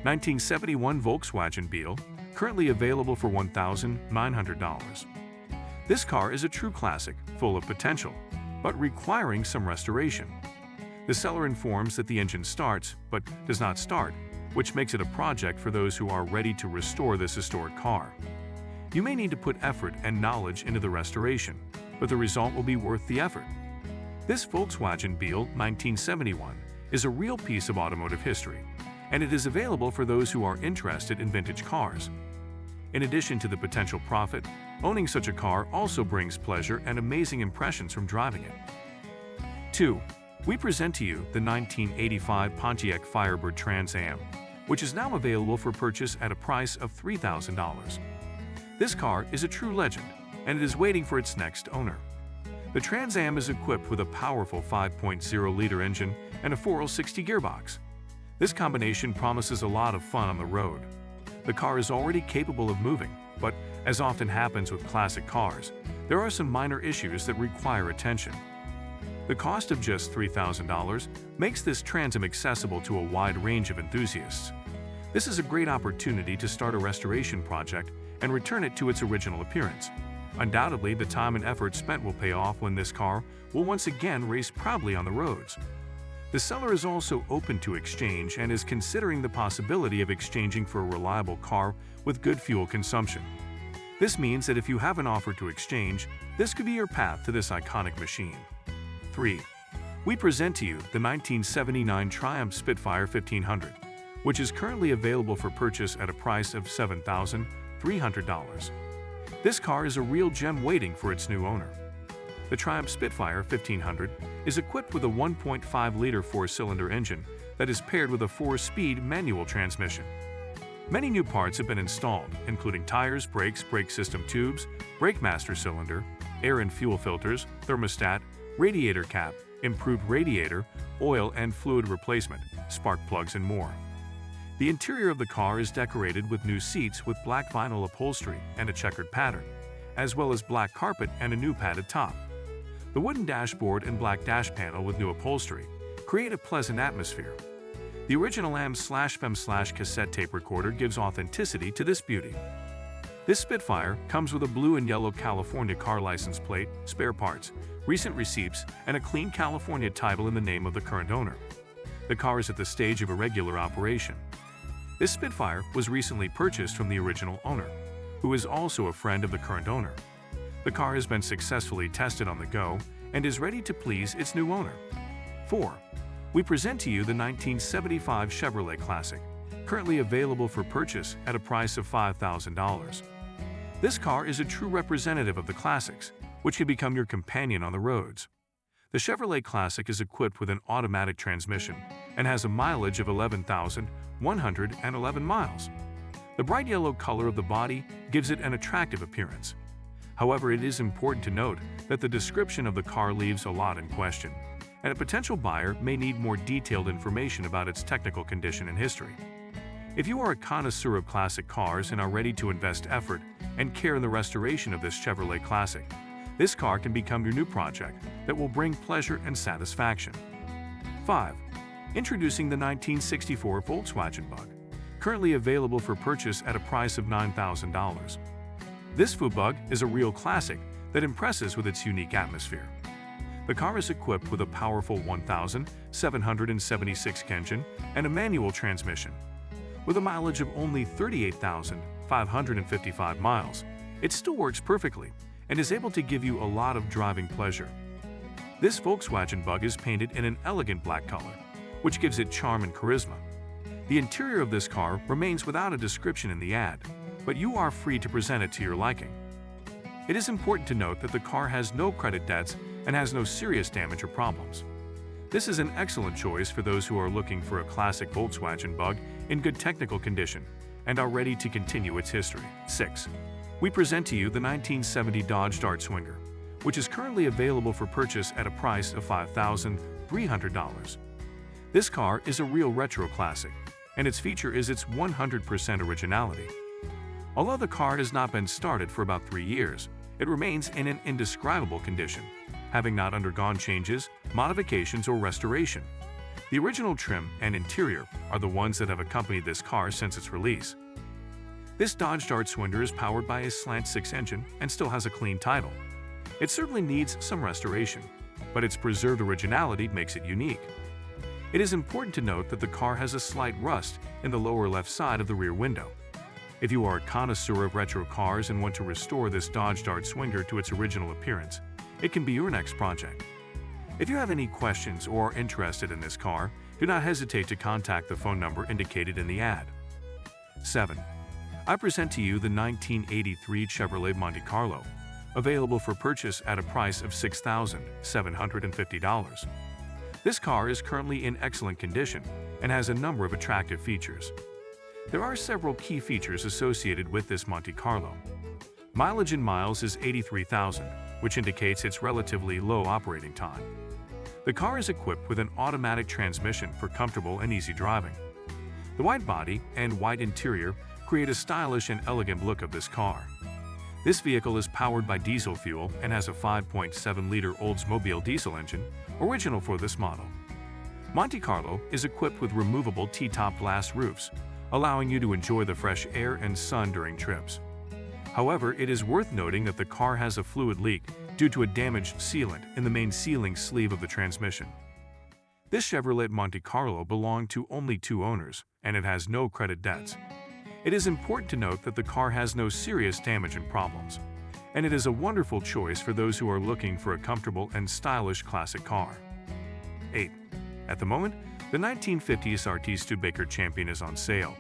1971 Volkswagen Beetle, currently available for $1,900. This car is a true classic, full of potential, but requiring some restoration. The seller informs that the engine starts, but does not start, which makes it a project for those who are ready to restore this historic car. You may need to put effort and knowledge into the restoration, but the result will be worth the effort. This Volkswagen Beetle 1971 is a real piece of automotive history, and it is available for those who are interested in vintage cars. In addition to the potential profit, owning such a car also brings pleasure and amazing impressions from driving it. 2. We present to you the 1985 Pontiac Firebird Trans Am, which is now available for purchase at a price of $3,000. This car is a true legend, and it is waiting for its next owner. The Trans Am is equipped with a powerful 5.0-liter engine and a 460 gearbox. This combination promises a lot of fun on the road. The car is already capable of moving, but as often happens with classic cars, there are some minor issues that require attention. The cost of just $3,000 makes this Trans Am accessible to a wide range of enthusiasts. This is a great opportunity to start a restoration project and return it to its original appearance. Undoubtedly, the time and effort spent will pay off when this car will once again race proudly on the roads. The seller is also open to exchange and is considering the possibility of exchanging for a reliable car with good fuel consumption. This means that if you have an offer to exchange, this could be your path to this iconic machine. 3. We present to you the 1979 Triumph Spitfire 1500, which is currently available for purchase at a price of $7,300. This car is a real gem waiting for its new owner. The Triumph Spitfire 1500 is equipped with a 1.5-liter four-cylinder engine that is paired with a 4-speed manual transmission. Many new parts have been installed, including tires, brakes, brake system tubes, brake master cylinder, air and fuel filters, thermostat, radiator cap, improved radiator, oil and fluid replacement, spark plugs, and more. The interior of the car is decorated with new seats with black vinyl upholstery and a checkered pattern, as well as black carpet and a new padded top. The wooden dashboard and black dash panel with new upholstery create a pleasant atmosphere. The original AM/FM/cassette tape recorder gives authenticity to this beauty. This Spitfire comes with a blue and yellow California car license plate, spare parts, recent receipts, and a clean California title in the name of the current owner. The car is at the stage of irregular operation. This Spitfire was recently purchased from the original owner, who is also a friend of the current owner. The car has been successfully tested on the go and is ready to please its new owner. 4. We present to you the 1975 Chevrolet Classic, currently available for purchase at a price of $5,000. This car is a true representative of the classics, which can become your companion on the roads. The Chevrolet Classic is equipped with an automatic transmission and has a mileage of 11,111 miles. The bright yellow color of the body gives it an attractive appearance. However, it is important to note that the description of the car leaves a lot in question, and a potential buyer may need more detailed information about its technical condition and history. If you are a connoisseur of classic cars and are ready to invest effort and care in the restoration of this Chevrolet Classic, this car can become your new project that will bring pleasure and satisfaction. 5. Introducing the 1964 Volkswagen Bug, currently available for purchase at a price of $9,000. This Bug is a real classic that impresses with its unique atmosphere. The car is equipped with a powerful 1,776 engine and a manual transmission. With a mileage of only 38,555 miles, it still works perfectly and is able to give you a lot of driving pleasure. This Volkswagen Bug is painted in an elegant black color, which gives it charm and charisma. The interior of this car remains without a description in the ad, but you are free to present it to your liking. It is important to note that the car has no credit debts and has no serious damage or problems. This is an excellent choice for those who are looking for a classic Volkswagen Bug in good technical condition and are ready to continue its history. 6. We present to you the 1970 Dodge Dart Swinger, which is currently available for purchase at a price of $5,300. This car is a real retro classic, and its feature is its 100% originality. Although the car has not been started for about 3 years, it remains in an indescribable condition, having not undergone changes, modifications, or restoration. The original trim and interior are the ones that have accompanied this car since its release. This Dodge Dart Swindler is powered by a slant 6 engine and still has a clean title. It certainly needs some restoration, but its preserved originality makes it unique. It is important to note that the car has a slight rust in the lower left side of the rear window. If you are a connoisseur of retro cars and want to restore this Dodge Dart Swindler to its original appearance, it can be your next project. If you have any questions or are interested in this car, do not hesitate to contact the phone number indicated in the ad. 7. I present to you the 1983 Chevrolet Monte Carlo, available for purchase at a price of $6,750. This car is currently in excellent condition and has a number of attractive features. There are several key features associated with this Monte Carlo. Mileage in miles is 83,000, which indicates its relatively low operating time. The car is equipped with an automatic transmission for comfortable and easy driving. The white body and white interior create a stylish and elegant look of this car. This vehicle is powered by diesel fuel and has a 5.7-liter Oldsmobile diesel engine, original for this model. Monte Carlo is equipped with removable T-top glass roofs, allowing you to enjoy the fresh air and sun during trips. However, it is worth noting that the car has a fluid leak due to a damaged sealant in the main sealing sleeve of the transmission. This Chevrolet Monte Carlo belonged to only 2 owners, and it has no credit debts. It is important to note that the car has no serious damage and problems, and it is a wonderful choice for those who are looking for a comfortable and stylish classic car. 8. At the moment, the 1950 SRT Studebaker Champion is on sale,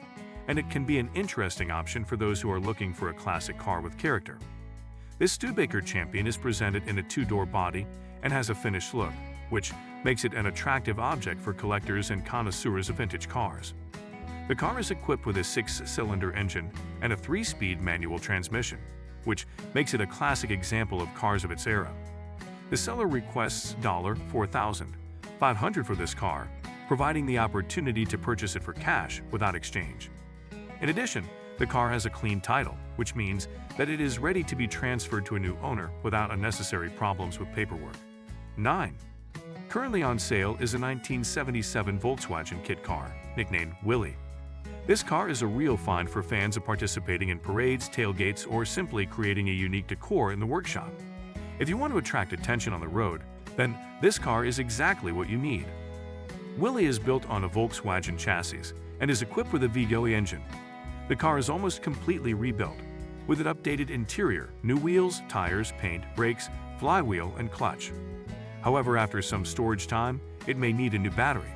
and it can be an interesting option for those who are looking for a classic car with character. This Stbaker Champion is presented in a 2-door body and has a finished look, which makes it an attractive object for collectors and connoisseurs of vintage cars. The car is equipped with a 6-cylinder engine and a 3-speed manual transmission, which makes it a classic example of cars of its era. The seller requests $4,500 for this car, providing the opportunity to purchase it for cash without exchange. In addition, the car has a clean title, which means that it is ready to be transferred to a new owner without unnecessary problems with paperwork. 9. Currently on sale is a 1977 Volkswagen Kit Car, nicknamed Willie. This car is a real find for fans of participating in parades, tailgates, or simply creating a unique decor in the workshop. If you want to attract attention on the road, then this car is exactly what you need. Willie is built on a Volkswagen chassis and is equipped with a V8 engine. The car is almost completely rebuilt, with an updated interior, new wheels, tires, paint, brakes, flywheel, and clutch. However, after some storage time, it may need a new battery.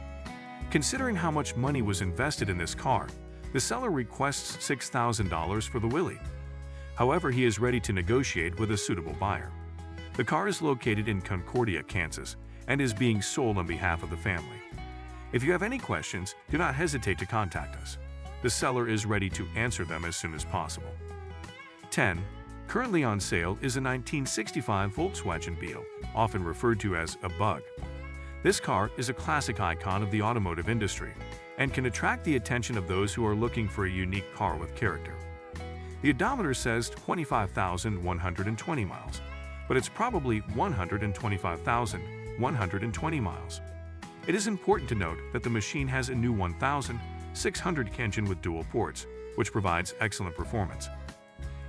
Considering how much money was invested in this car, the seller requests $6,000 for the Willie. However, he is ready to negotiate with a suitable buyer. The car is located in Concordia, Kansas, and is being sold on behalf of the family. If you have any questions, do not hesitate to contact us. The seller is ready to answer them as soon as possible. 10. Currently on sale is a 1965 Volkswagen Beetle, often referred to as a Bug. This car is a classic icon of the automotive industry and can attract the attention of those who are looking for a unique car with character. The odometer says 25,120 miles, but it's probably 125,120 miles. It is important to note that the machine has a new 1,600 engine with dual ports, which provides excellent performance.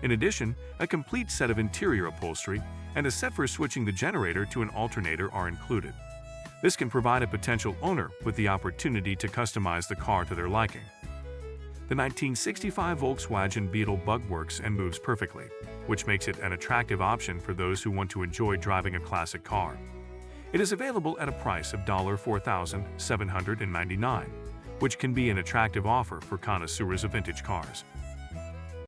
In addition, a complete set of interior upholstery and a set for switching the generator to an alternator are included. This can provide a potential owner with the opportunity to customize the car to their liking. The 1965 Volkswagen Beetle Bug works and moves perfectly, which makes it an attractive option for those who want to enjoy driving a classic car. It is available at a price of $4,799, which can be an attractive offer for connoisseurs of vintage cars.